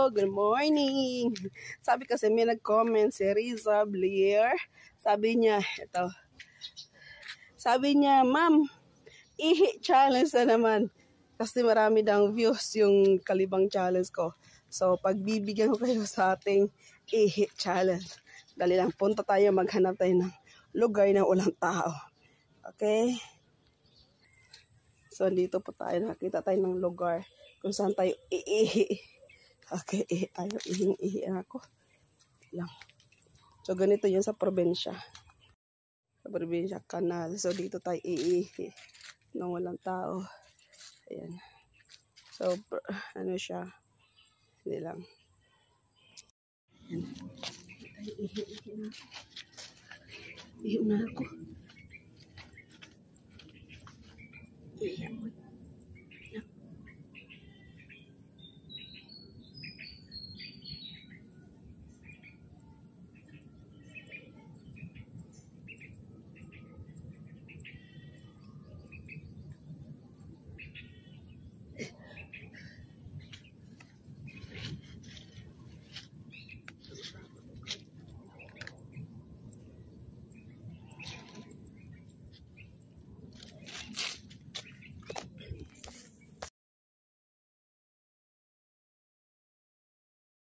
Good morning! Sabi kasi may nag-comment si Riza Blair. Sabi niya, ito. Sabi niya, ma'am, ihi challenge na naman. Kasi marami daw views yung kalibang challenge ko. So, pagbibigyan ko kayo sa ating ihi challenge. Dali lang, punta tayo, maghanap tayo ng lugar na walang tao. Okay? So, dito po tayo, nakita tayo ng lugar kung saan tayo iihi. Okay, ihi tayo. Ihing-ihi ako. Lang. So, ganito yun sa probinsya. Sa probinsya, kanal. So, dito tayo iihi. Nang walang tao. Ayan. So, ano siya. Hindi lang. Ayan. Ihi na. Ihi na ako. Ihi ako.